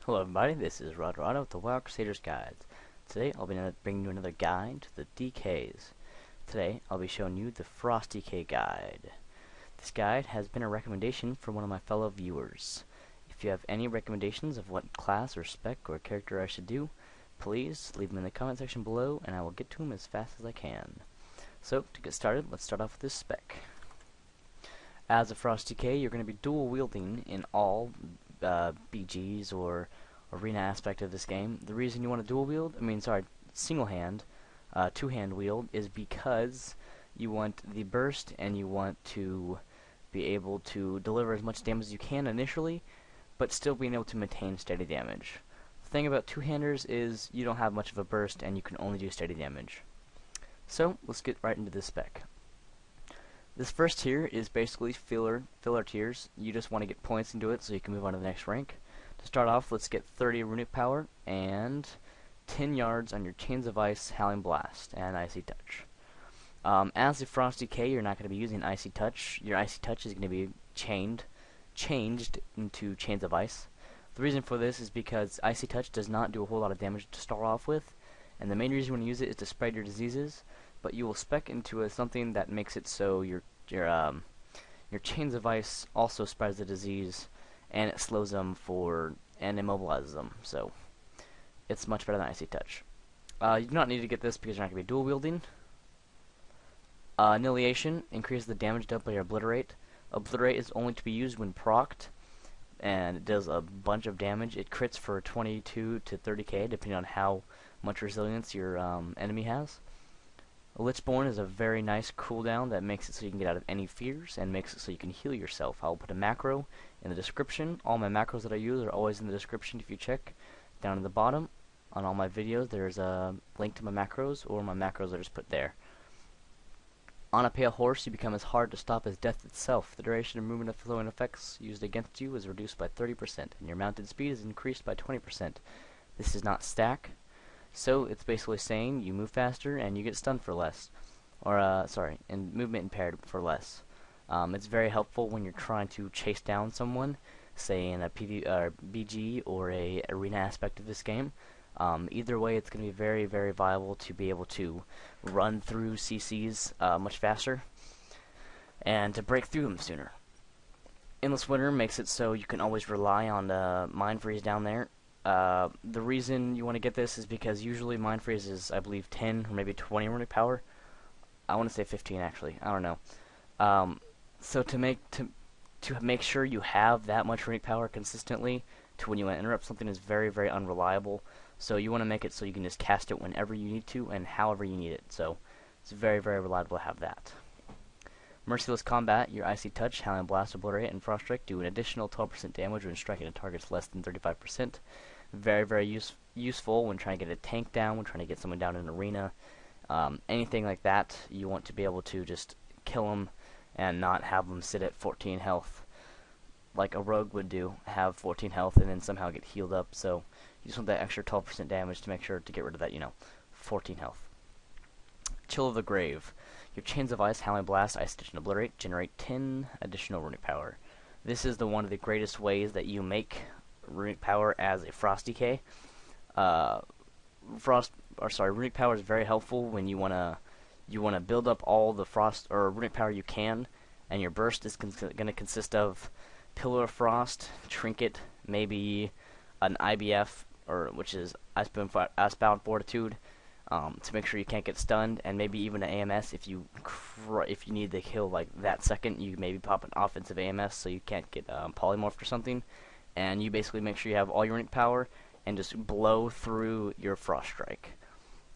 Hello everybody, this is Rodorado with the TheWoWCrusaders Guides. Today I'll be bringing you another guide to the DKs. Today I'll be showing you the Frost DK guide. This guide has been a recommendation from one of my fellow viewers. If you have any recommendations of what class or spec or character I should do, please leave them in the comment section below and I will get to them as fast as I can. So to get started, let's start off with this spec. As a Frost DK, you're going to be dual wielding in all BGs or arena aspect of this game. The reason you want to dual wield, single hand, two-hand wield, is because you want the burst and you want to be able to deliver as much damage as you can initially, but still being able to maintain steady damage. The thing about two-handers is you don't have much of a burst and you can only do steady damage. So let's get right into this spec. This first tier is basically filler tiers. You just want to get points into it so you can move on to the next rank. To start off, let's get 30 runic power and 10 yards on your Chains of Ice, Howling Blast, and Icy Touch. As a Frost DK, you're not going to be using Icy Touch. Your Icy Touch is going to be changed into Chains of Ice. The reason for this is because Icy Touch does not do a whole lot of damage to start off with, and the main reason you want to use it is to spread your diseases. But you will spec into something that makes it so your Chains of Ice also spreads the disease, and it slows them and immobilizes them. So it's much better than Icy Touch. You do not need to get this because you're not going to be dual wielding. Annihilation increases the damage dealt by your Obliterate. Obliterate is only to be used when procced, and it does a bunch of damage. It crits for 22 to 30k depending on how much resilience your enemy has. Lichborn is a very nice cooldown that makes it so you can get out of any fears and makes it so you can heal yourself. I'll put a macro in the description. All my macros that I use are always in the description if you check. Down in the bottom on all my videos there's a link to my macros, or my macros are just put there. On a pale horse you become as hard to stop as death itself. The duration of movement of flowing effects used against you is reduced by 30% and your mounted speed is increased by 20%. This does not stack. So it's basically saying you move faster and you get stunned for less, or and movement impaired for less. It's very helpful when you're trying to chase down someone, say in a BG or a arena aspect of this game. Either way, it's going to be very, very viable to be able to run through CCs much faster and to break through them sooner. Endless Winter makes it so you can always rely on Mind Freeze down there. The reason you want to get this is because usually Mind Freeze is, I believe, 10 or maybe 20 runic power. I want to say 15 actually. I don't know. So to make sure you have that much runic power consistently to when you want to interrupt something is very, very unreliable. So you want to make it so you can just cast it whenever you need to and however you need it. So it's very, very reliable to have that. Merciless Combat, your Icy Touch, Howling Blast, Obliterate, and Frost Strike do an additional 12% damage when striking at targets less than 35%. Very, very useful when trying to get a tank down, when trying to get someone down in an arena. Anything like that, you want to be able to just kill them and not have them sit at 14 health like a rogue would do, have 14 health and then somehow get healed up. So you just want that extra 12% damage to make sure to get rid of that, 14 health. Chill of the Grave. Your Chains of Ice, Howling Blast, Ice Stitch, and Obliterate generate 10 additional runic power. This is one of the greatest ways that you make runic power as a Frost DK. Runic power is very helpful when you wanna build up all the frost or runic power you can, and your burst is gonna consist of Pillar of Frost, Trinket, maybe an IBF, which is Icebound Fortitude. To make sure you can't get stunned, and maybe even an AMS if you need the kill like that second, you maybe pop an offensive AMS so you can't get polymorphed or something, and you basically make sure you have all your runic power and just blow through your Frost Strike.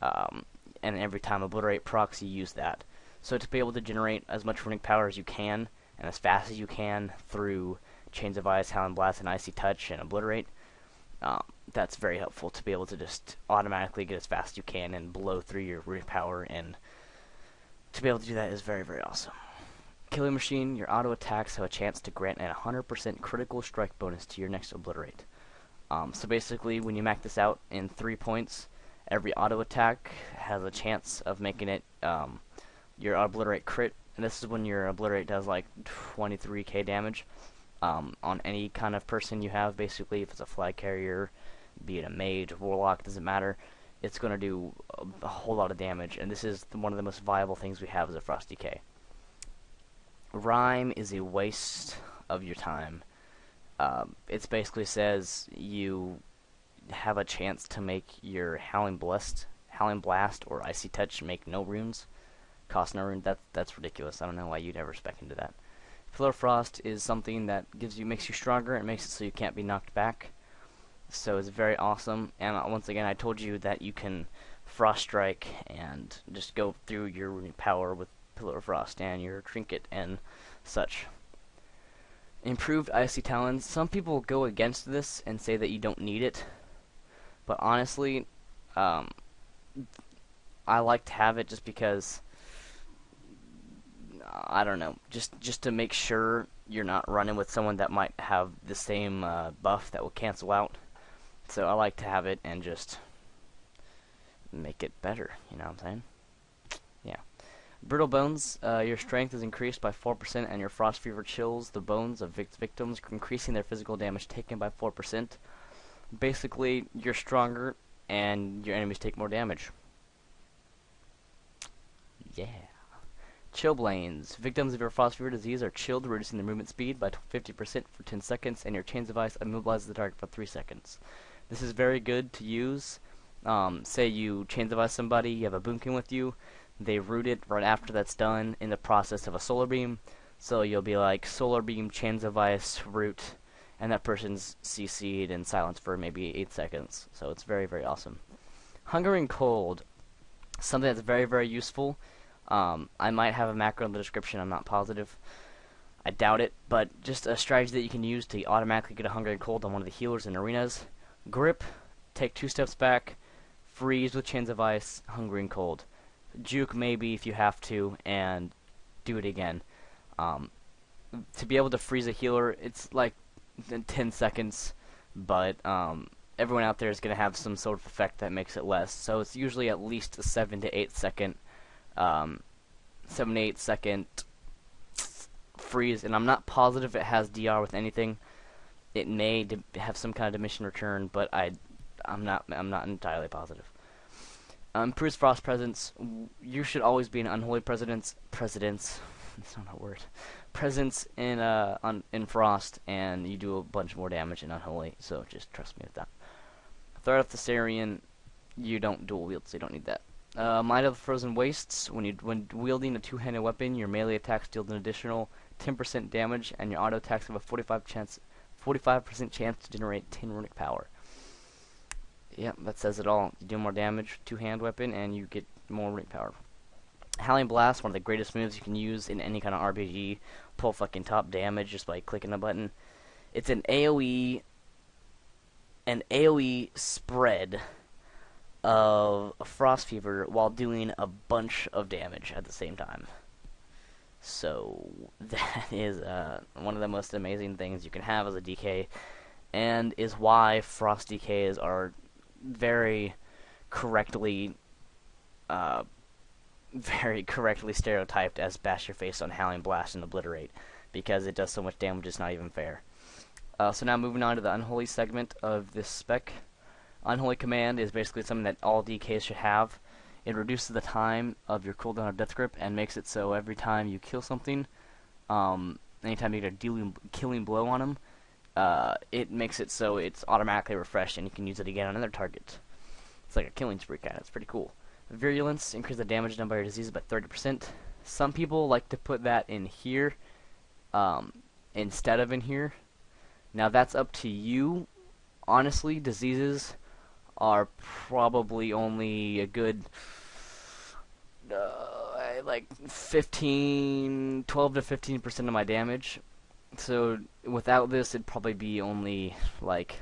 And every time Obliterate procs, you use that. So to be able to generate as much runic power as you can and as fast as you can through Chains of Ice, Howling Blast, and Icy Touch and Obliterate. That's very helpful to be able to just automatically get as fast as you can and blow through your runic power, and to be able to do that is very, very awesome. Killing Machine, your auto attacks have a chance to grant a 100% critical strike bonus to your next Obliterate. So basically, when you max this out in 3 points, every auto attack has a chance of making it your Obliterate crit, and this is when your Obliterate does like 23k damage. On any kind of person you have, basically, if it's a flag carrier, be it a mage, a warlock, doesn't matter. It's going to do a whole lot of damage, and this is one of the most viable things we have as a Frost Decay. Rhyme is a waste of your time. It basically says you have a chance to make your Howling Blast, or Icy Touch make no runes, cost no runes. That's ridiculous. I don't know why you'd ever spec into that. Pillar of Frost is something that makes you stronger and makes it so you can't be knocked back. So it's very awesome. And once again, I told you that you can Frost Strike and just go through your runic power with Pillar of Frost and your trinket and such. Improved Icy Talons. Some people go against this and say that you don't need it, but honestly, I like to have it just because, I don't know, just to make sure you're not running with someone that might have the same buff that will cancel out. So I like to have it and just make it better, you know what I'm saying? Yeah. Brittle Bones, your strength is increased by 4% and your Frost Fever chills the bones of victims, increasing their physical damage taken by 4%. Basically, you're stronger and your enemies take more damage. Yeah. Chillblains. Victims of your Frost Fever disease are chilled, reducing their movement speed by 50% for 10 seconds, and your Chains of Ice immobilizes the target for 3 seconds. This is very good to use. Say you Chains of Ice somebody, you have a Boomkin with you, they root it right after that's done in the process of a Solar Beam, so you'll be like, Solar Beam, Chains of Ice, root, and that person's CC'd and silenced for maybe 8 seconds. So it's very, very awesome. Hunger and Cold. Something that's very, very useful. I might have a macro in the description, I'm not positive. I doubt it, but just a strategy that you can use to automatically get a Hunger and Cold on one of the healers in arenas. Grip, take 2 steps back, freeze with Chains of Ice, Hunger and Cold. Juke maybe if you have to, and do it again. To be able to freeze a healer, it's like 10 seconds, but everyone out there is going to have some sort of effect that makes it less. So it's usually at least a 7 to 8 second freeze, and I'm not positive it has DR with anything. It may have some kind of diminishing return, but I'm not entirely positive. Improves Frost Presence. You should always be an Unholy presence. That's not a word. Presence in Frost, and you do a bunch more damage in Unholy. So just trust me with that. Third of Thessarian, you don't dual wield, so you don't need that. Might of the Frozen Wastes. When wielding a two-handed weapon, your melee attacks deal an additional 10% damage, and your auto attacks have a 45% chance to generate 10 runic power. Yep, that says it all. You do more damage, two-hand weapon, and you get more runic power. Howling Blast, one of the greatest moves you can use in any kind of RPG. Pull fucking top damage just by clicking a button. It's an AoE spread of Frost Fever while doing a bunch of damage at the same time. So that is one of the most amazing things you can have as a DK, and is why Frost DKs are very correctly stereotyped as bash your face on Howling Blast and Obliterate, because it does so much damage it's not even fair. So now moving on to the Unholy segment of this spec. Unholy Command is basically something that all DKs should have. It reduces the time of your cooldown of Death Grip and makes it so every time you kill something, anytime you get a killing blow on them, it makes it so it's automatically refreshed and you can use it again on another target. It's like a killing spree kind of. It's pretty cool. Virulence, increase the damage done by your disease by 30%. Some people like to put that in here instead of in here. Now that's up to you. Honestly, diseases are probably only a good like 12 to 15% of my damage. So without this, it'd probably be only like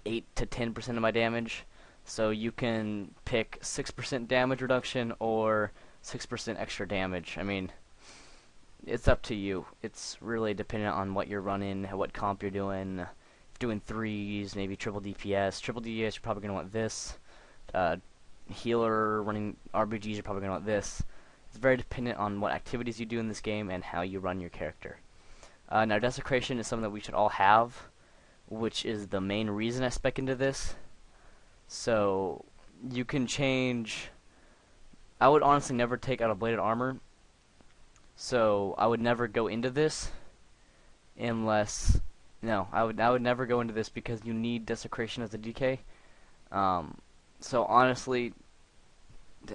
8 to 10% of my damage. So you can pick 6% damage reduction or 6% extra damage. I mean, it's up to you. It's really dependent on what you're running, what comp you're doing. If you're doing 3s, maybe triple DPS. Triple DPS, you're probably going to want this. Healer running RBGs, you're probably going to want this. It's very dependent on what activities you do in this game and how you run your character. Now, Desecration is something that we should all have. which is the main reason I spec into this. So you can change. I would honestly never take out a bladed armor, so I would never go into this unless no, I would never go into this because you need desecration as a DK. So honestly,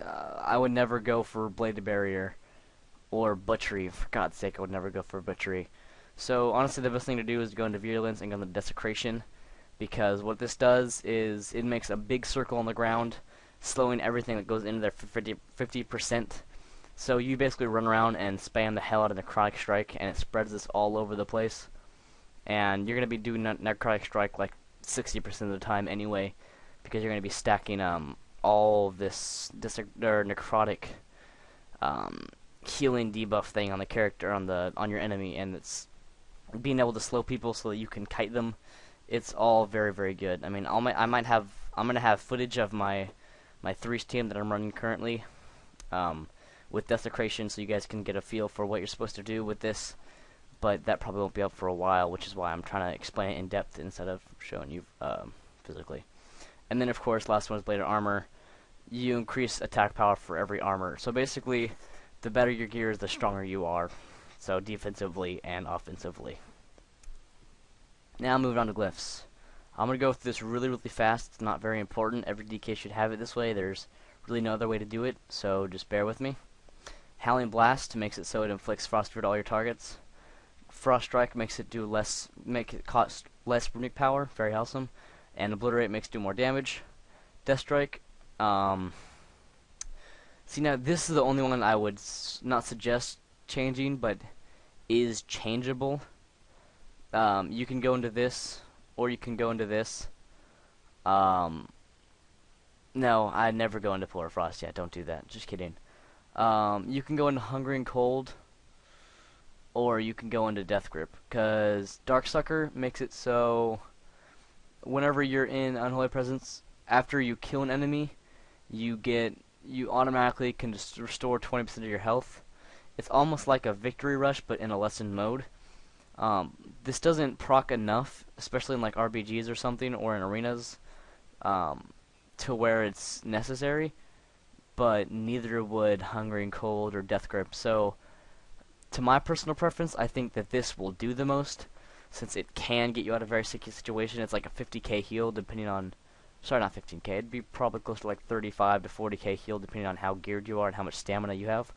I would never go for bladed barrier or butchery. For God's sake, I would never go for butchery. So honestly, the best thing to do is go into virulence and go into desecration, because what this does is it makes a big circle on the ground, slowing everything that goes into there for 50%. So you basically run around and spam the hell out of necrotic strike, and it spreads this all over the place. And you're gonna be doing necrotic strike like 60% of the time anyway, because you're gonna be stacking all this necrotic healing debuff thing on the character on your enemy, and it's being able to slow people so that you can kite them. It's all very, very good. I mean, I'm gonna have footage of my threes team that I'm running currently with desecration, so you guys can get a feel for what you're supposed to do with this. But that probably won't be up for a while, which is why I'm trying to explain it in depth instead of showing you physically. And then, of course, last one is bladed armor. You increase attack power for every armor. So basically, the better your gear is, the stronger you are. So defensively and offensively. Now moving on to glyphs. I'm going to go through this really, really fast. It's not very important. Every DK should have it this way. There's really no other way to do it, so just bear with me. Howling Blast makes it so it inflicts frost fear to all your targets. Frost Strike makes it cost less runic power, very awesome. And Obliterate makes it do more damage. Death Strike, see, now this is the only one I would not suggest changing, but is changeable. You can go into this, or you can go into this. No, I'd never go into Polar Frost yet, don't do that, just kidding. You can go into Hungry and Cold, or you can go into Death Grip, because Darksucker makes it so whenever you're in Unholy Presence, after you kill an enemy, you automatically can just restore 20% of your health. It's almost like a victory rush, but in a lessened mode. This doesn't proc enough, especially in like RBGs or something, or in arenas, to where it's necessary, but neither would Hungry and Cold or Death Grip. So to my personal preference, I think that this will do the most, since it can get you out of a very sticky situation. It's like a 50k heal, depending on... Sorry, not 15k. It'd be probably close to like 35 to 40k heal, depending on how geared you are and how much stamina you have.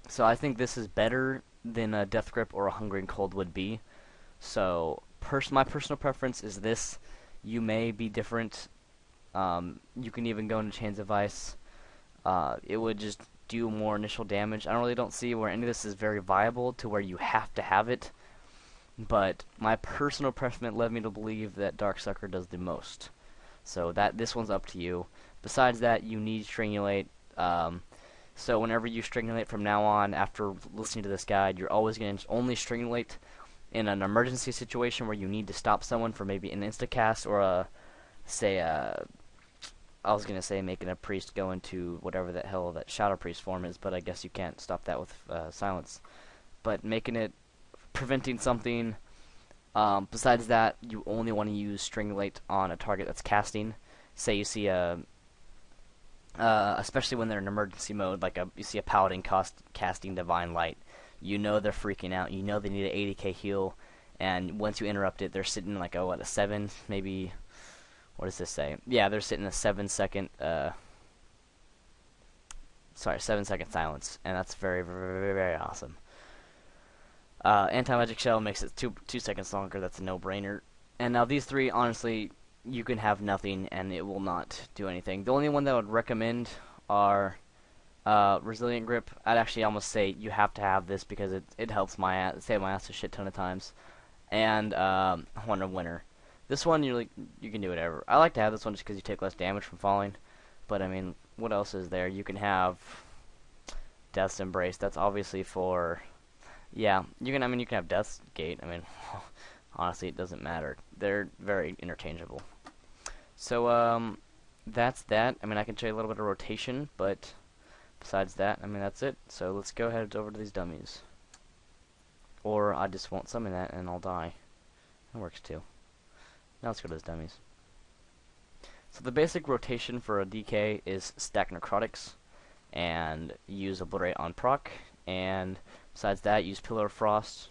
So I think this is better than a Death Grip or a Hungry and Cold would be. So my personal preference is this. You may be different. You can even go into Chains of Ice. It would just do more initial damage. I don't see where any of this is very viable to where you have to have it, but my personal preference led me to believe that Darksucker does the most. So this one's up to you. Besides that, you need Strangulate. So whenever you Strangulate from now on, after listening to this guide, you're always going to only Strangulate in an emergency situation where you need to stop someone for maybe an instacast or I was going to say making a priest go into whatever the hell that Shadow Priest form is, but I guess you can't stop that with silence. But preventing something. Besides that, you only want to use Strangulate on a target that's casting. Say you see especially when they're in emergency mode, like you see a Paladin casting Divine Light. You know they're freaking out. You know they need an 80k heal, and once you interrupt it, they're sitting like a 7, maybe. What does this say? Yeah, they're sitting a 7-second, 7-second silence, and that's very, very, very awesome. Anti-Magic Shell makes it 2 seconds longer. That's a no-brainer. And now these three, honestly, you can have nothing, and it will not do anything. The only one that I would recommend are Resilient Grip. I'd actually almost say you have to have this because it helps save my ass a shit ton of times. And Horn of Winter. This one, you can do whatever. I like to have this one just because you take less damage from falling. But, I mean, what else is there? You can have Death's Embrace. That's obviously for... Yeah, you can have Death's Gate. I mean, honestly, it doesn't matter. They're very interchangeable. So, that's that. I mean, I can show you a little bit of rotation, but besides that, I mean, that's it. So, let's go ahead over to these dummies. Or I just won't summon that and I'll die. That works too. Now let's go to those dummies. So the basic rotation for a DK is stack necrotics and use obliterate on proc, and besides that use pillar of frost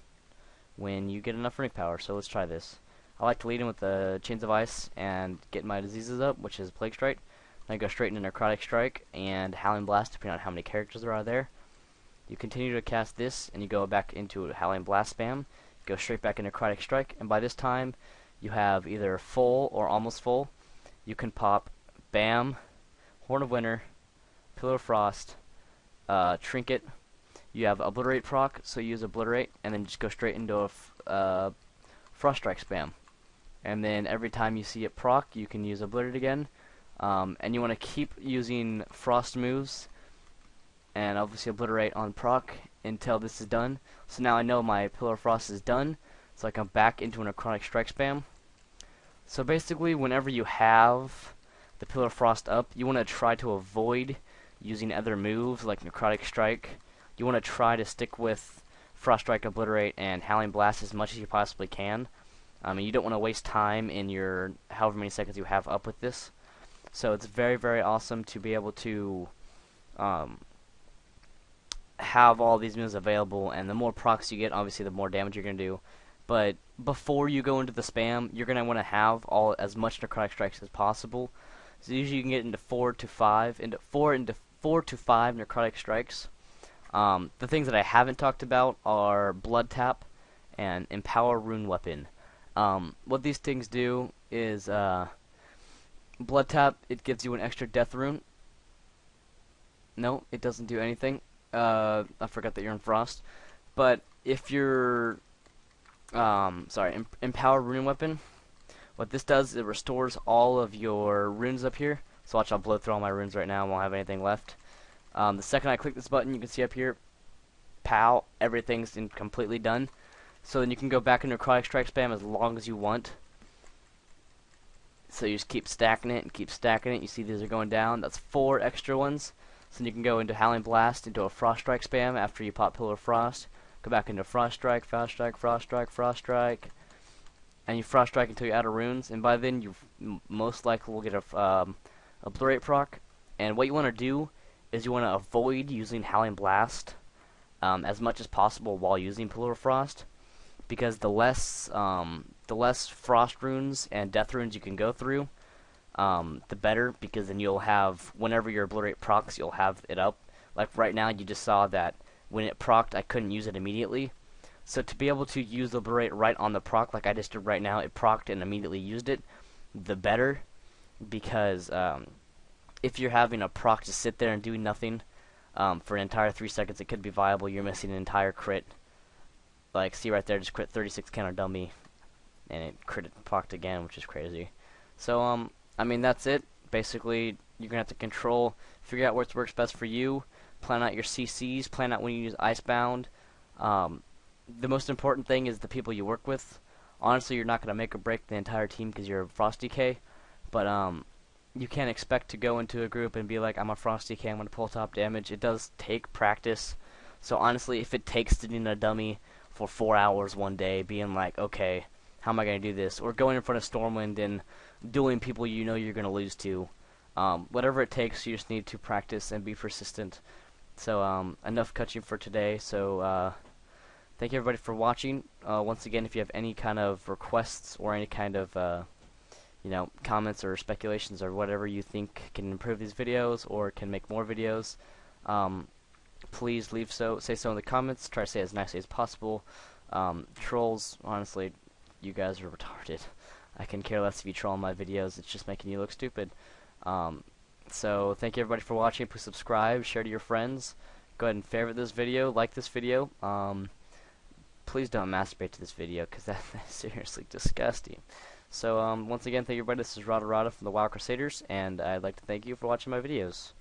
when you get enough runic power. So let's try this. I like to lead in with the chains of ice and get my diseases up, which is plague strike. Then I go straight into necrotic strike and howling blast depending on how many characters there are there. You continue to cast this and you go back into howling blast spam, go straight back into necrotic strike, and by this time you have either full or almost full. You can pop Bam, Horn of Winter, Pillar of Frost, Trinket. You have Obliterate proc, so you use Obliterate, and then just go straight into a Frost Strike spam. And then every time you see it proc, you can use Obliterate again. And you want to keep using Frost moves, and obviously Obliterate on proc until this is done. So now I know my Pillar of Frost is done, so I come back into a Necrotic Strike spam. So basically, whenever you have the Pillar of Frost up, you want to try to avoid using other moves like Necrotic Strike. You want to try to stick with Frost Strike, Obliterate, and Howling Blast as much as you possibly can. You don't want to waste time in your however many seconds you have up with this. So it's very, very awesome to be able to have all these moves available, and the more procs you get, obviously the more damage you're going to do. But before you go into the spam, you're going to want to have as much necrotic strikes as possible. So usually you can get into 4 to 5 necrotic strikes. The things that I haven't talked about are Blood Tap and Empower Rune Weapon. What these things do is Blood Tap, it gives you an extra death rune. No, it doesn't do anything. I forgot that you're in Frost. But if you're Empower Rune Weapon. What this does is it restores all of your runes up here. So watch, I'll blow through all my runes right now and won't have anything left. The second I click this button, you can see up here, pow, everything's completely done. So then you can go back into Necrotic Strike spam as long as you want. So you just keep stacking it and keep stacking it. You see these are going down. That's 4 extra ones. So then you can go into Howling Blast, into a Frost Strike spam after you pop Pillar of Frost. Go back into Frost Strike, Frost Strike, Frost Strike, Frost Strike, and you Frost Strike until you're out of runes, and by then you most likely will get a Obliterate proc. And what you want to do is you want to avoid using Howling Blast as much as possible while using Pillar of Frost, because the less Frost runes and Death runes you can go through, the better, because then you'll have, whenever your Obliterate procs, you'll have it up. Like right now, you just saw that when it procced, I couldn't use it immediately. So to be able to use the Obliterate right on the proc, like I just did right now, it procced and immediately used it, the better. Because if you're having a proc to sit there and do nothing for an entire 3 seconds, it could be viable. You're missing an entire crit. Like, see right there, just crit 36 counter dummy, and it crit procced again, which is crazy. So, I mean, that's it. Basically, you're going to have to figure out what works best for you. Plan out your CCs, plan out when you use Icebound. The most important thing is the people you work with. Honestly, you're not going to make or break the entire team because you're a Frost DK, but you can't expect to go into a group and be like, I'm a Frost DK, I'm going to pull top damage. It does take practice. So honestly, if it takes sitting a dummy for 4 hours one day, being like, okay, how am I going to do this? Or going in front of Stormwind and dueling people you know you're going to lose to. Whatever it takes, you just need to practice and be persistent. So, enough coaching for today. So, thank you everybody for watching. Once again, if you have any kind of requests or any kind of, comments or speculations or whatever you think can improve these videos or can make more videos, please say so in the comments. Try to say it as nicely as possible. Trolls, honestly, you guys are retarded. I can care less if you troll my videos. It's just making you look stupid. So thank you everybody for watching. Please subscribe, share to your friends. Go ahead and favorite this video, like this video. Please don't masturbate to this video because that's seriously disgusting. So once again, thank you everybody. This is Rada from the WoWCrusaders, and I'd like to thank you for watching my videos.